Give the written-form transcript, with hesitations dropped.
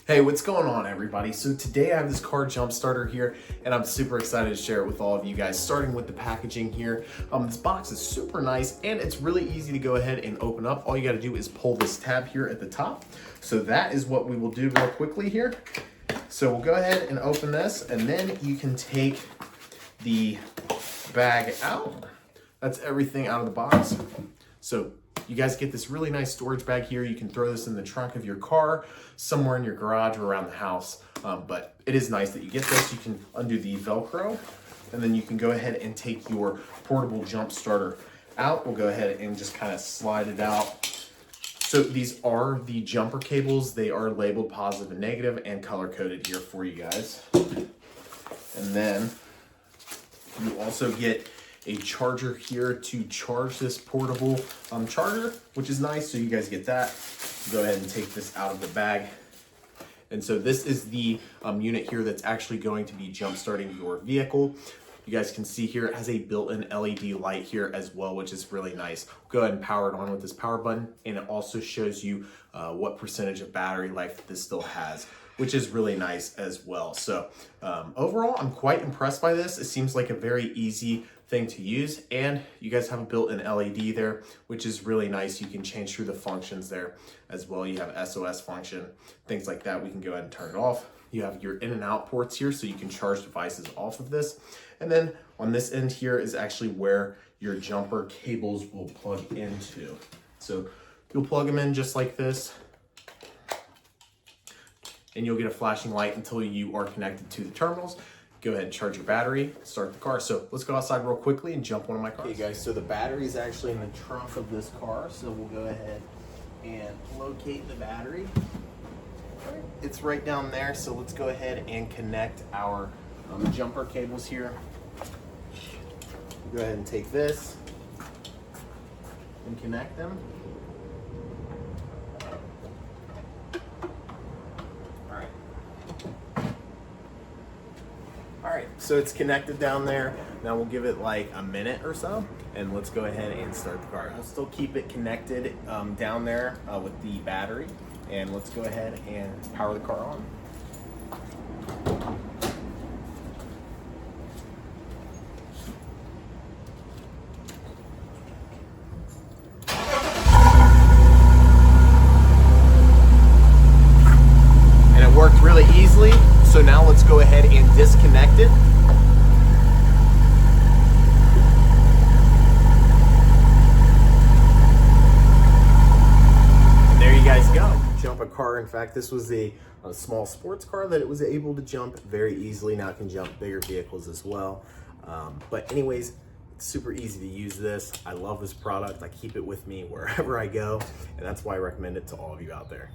Hey, what's going on, everybody? So today I have this car jump starter here, and I'm super excited to share it with all of you guys, starting with the packaging here. This box is super nice, and it's really easy to go ahead and open up. All you gotta do is pull this tab here at the top. So that is what we will do real quickly here. So we'll go ahead and open this, and then you can take the bag out. That's everything out of the box. So you guys get this really nice storage bag here. You can throw this in the trunk of your car, somewhere in your garage or around the house. But it is nice that you get this. You can undo the Velcro, and then you can go ahead and take your portable jump starter out. We'll go ahead and just kind of slide it out. So these are the jumper cables. They are labeled positive and negative and color coded here for you guys. And then you also get a charger here to charge this portable charger, which is nice. So you guys get that. Go ahead and take this out of the bag. And so this is the unit here that's actually going to be jump starting your vehicle. You guys can see here it has a built-in LED light here as well, which is really nice. Go ahead and power it on with this power button, and it also shows you what percentage of battery life this still has, which is really nice as well. So overall, I'm quite impressed by this. It seems like a very easy thing to use, and you guys have a built-in LED there, which is really nice. You can change through the functions there as well. You have SOS function, things like that. We can go ahead and turn it off. You have your in and out ports here, so you can charge devices off of this. And then on this end here is actually where your jumper cables will plug into. So you'll plug them in just like this, and you'll get a flashing light until you are connected to the terminals. Go ahead and charge your battery, start the car. So let's go outside real quickly and jump one of my cars. Okay guys, so the battery is actually in the trunk of this car. So we'll go ahead and locate the battery. It's right down there. So let's go ahead and connect our jumper cables here. Go ahead and take this and connect them. All right, so it's connected down there. Now we'll give it like a minute or so, and let's go ahead and start the car. I'll still keep it connected down there with the battery, and let's go ahead and power the car on. And it worked really easily. So now let's go ahead and disconnect it. And there you guys go. Jump a car. In fact, this was a small sports car that it was able to jump very easily. Now it can jump bigger vehicles as well. But anyways, it's super easy to use this. I love this product. I keep it with me wherever I go, and that's why I recommend it to all of you out there.